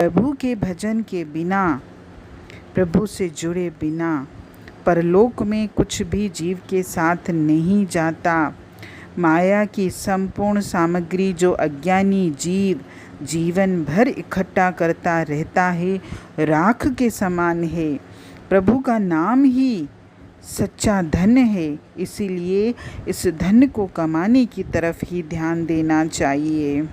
प्रभु के भजन के बिना, प्रभु से जुड़े बिना परलोक में कुछ भी जीव के साथ नहीं जाता। माया की संपूर्ण सामग्री जो अज्ञानी जीव जीवन भर इकट्ठा करता रहता है, राख के समान है। प्रभु का नाम ही सच्चा धन है, इसीलिए इस धन को कमाने की तरफ ही ध्यान देना चाहिए।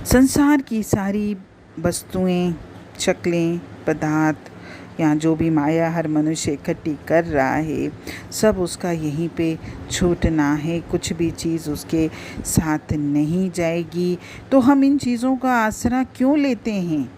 संसार की सारी वस्तुएं, शक्लें, पदार्थ या जो भी माया हर मनुष्य इकट्ठी कर रहा है, सब उसका यहीं पे छूटना है। कुछ भी चीज़ उसके साथ नहीं जाएगी। तो हम इन चीज़ों का आसरा क्यों लेते हैं?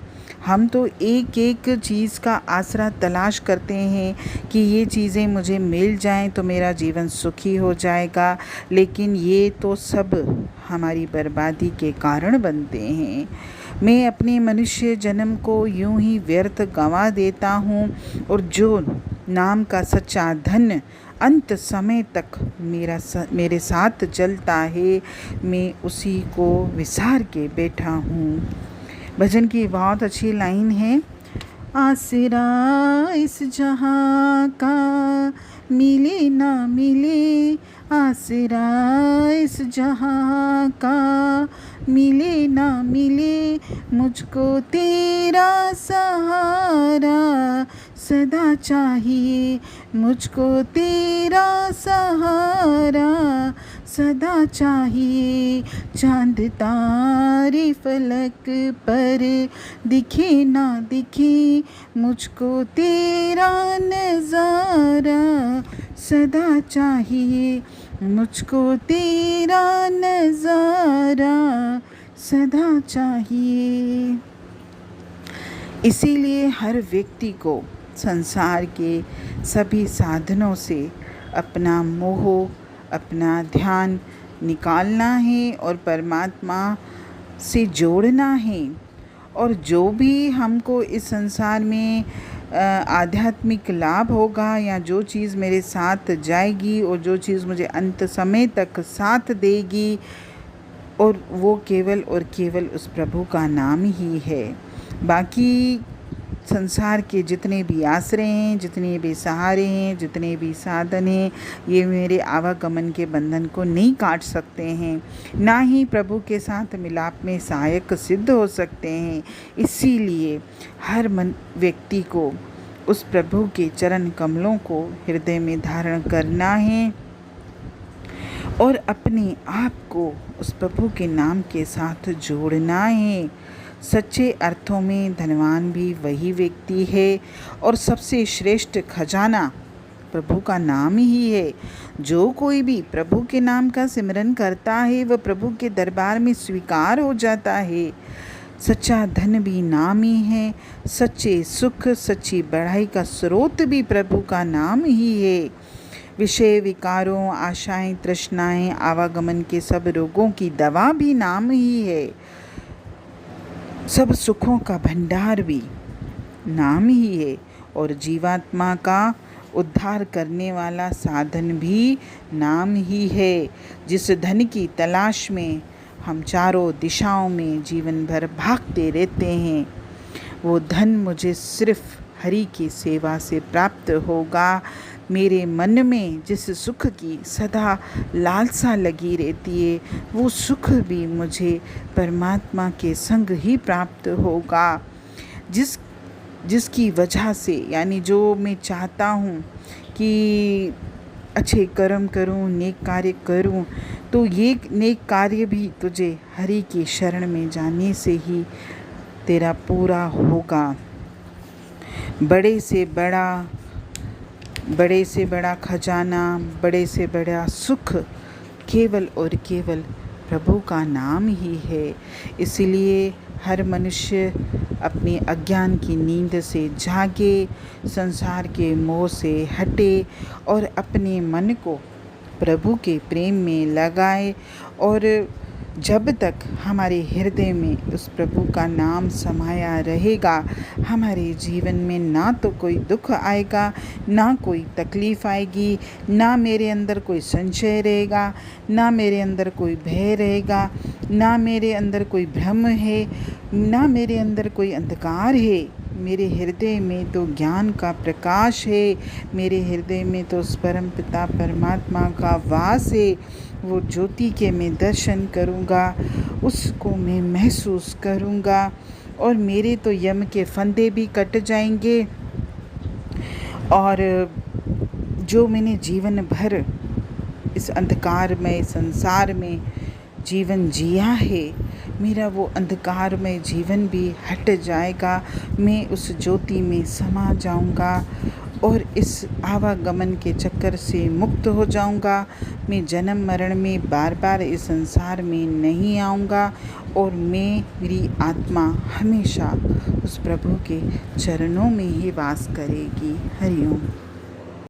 हम तो एक एक चीज़ का आसरा तलाश करते हैं कि ये चीज़ें मुझे मिल जाएं तो मेरा जीवन सुखी हो जाएगा, लेकिन ये तो सब हमारी बर्बादी के कारण बनते हैं। मैं अपने मनुष्य जन्म को यूं ही व्यर्थ गंवा देता हूँ, और जो नाम का सच्चा धन अंत समय तक मेरे साथ चलता है, मैं उसी को विसार के बैठा हूँ। भजन की बहुत अच्छी लाइन है। आसरा इस जहाँ का मिले ना मिले, आसरा इस जहाँ का मिले ना मिले, मुझको तेरा सहारा सदा चाहिए, मुझको तेरा सहारा सदा चाहिए। चांद तारे फलक पर दिखे ना दिखे, मुझको तेरा नज़ारा सदा चाहिए, मुझको तेरा नज़ारा सदा चाहिए। इसीलिए हर व्यक्ति को संसार के सभी साधनों से अपना मोह, अपना ध्यान निकालना है और परमात्मा से जोड़ना है। और जो भी हमको इस संसार में आध्यात्मिक लाभ होगा, या जो चीज़ मेरे साथ जाएगी और जो चीज़ मुझे अंत समय तक साथ देगी, और वो केवल और केवल उस प्रभु का नाम ही है। बाकी संसार के जितने भी आश्रय हैं, जितने भी सहारे हैं, जितने भी साधन हैं, ये मेरे आवागमन के बंधन को नहीं काट सकते हैं, ना ही प्रभु के साथ मिलाप में सहायक सिद्ध हो सकते हैं। इसीलिए हर व्यक्ति को उस प्रभु के चरण कमलों को हृदय में धारण करना है और अपने आप को उस प्रभु के नाम के साथ जोड़ना है। सच्चे अर्थों में धनवान भी वही व्यक्ति है, और सबसे श्रेष्ठ खजाना प्रभु का नाम ही है। जो कोई भी प्रभु के नाम का सिमरन करता है, वह प्रभु के दरबार में स्वीकार हो जाता है। सच्चा धन भी नाम ही है, सच्चे सुख, सच्ची बढ़ाई का स्रोत भी प्रभु का नाम ही है। विषय विकारों, आशाएं, तृष्णाएं, आवागमन के सब रोगों की दवा भी नाम ही है। सब सुखों का भंडार भी नाम ही है, और जीवात्मा का उद्धार करने वाला साधन भी नाम ही है। जिस धन की तलाश में हम चारों दिशाओं में जीवन भर भागते रहते हैं, वो धन मुझे सिर्फ हरि की सेवा से प्राप्त होगा। मेरे मन में जिस सुख की सदा लालसा लगी रहती है, वो सुख भी मुझे परमात्मा के संग ही प्राप्त होगा। जिसकी वजह से, यानी जो मैं चाहता हूँ कि अच्छे कर्म करूँ, नेक कार्य करूँ, तो ये नेक कार्य भी तुझे हरि की शरण में जाने से ही तेरा पूरा होगा। बड़े से बड़ा खजाना, बड़े से बड़ा सुख केवल और केवल प्रभु का नाम ही है। इसलिए हर मनुष्य अपने अज्ञान की नींद से जागे, संसार के मोह से हटे और अपने मन को प्रभु के प्रेम में लगाए, और जब तक हमारे हृदय में उस प्रभु का नाम समाया रहेगा, हमारे जीवन में ना तो कोई दुख आएगा, ना कोई तकलीफ़ आएगी, ना मेरे अंदर कोई संशय रहेगा, ना मेरे अंदर कोई भय रहेगा, ना मेरे अंदर कोई भ्रम है, ना मेरे अंदर कोई अंधकार है। मेरे हृदय में तो ज्ञान का प्रकाश है, मेरे हृदय में तो उस परम पिता परमात्मा का वास है। वो ज्योति के मैं दर्शन करूँगा, उसको मैं महसूस करूँगा, और मेरे तो यम के फंदे भी कट जाएंगे। और जो मैंने जीवन भर इस अंधकारमय संसार में जीवन जिया है, मेरा वो अंधकारमय जीवन भी हट जाएगा। मैं उस ज्योति में समा जाऊंगा और इस आवागमन के चक्कर से मुक्त हो जाऊंगा। मैं जन्म मरण में बार बार इस संसार में नहीं आऊंगा, और मेरी आत्मा हमेशा उस प्रभु के चरणों में ही वास करेगी। हरि ओम।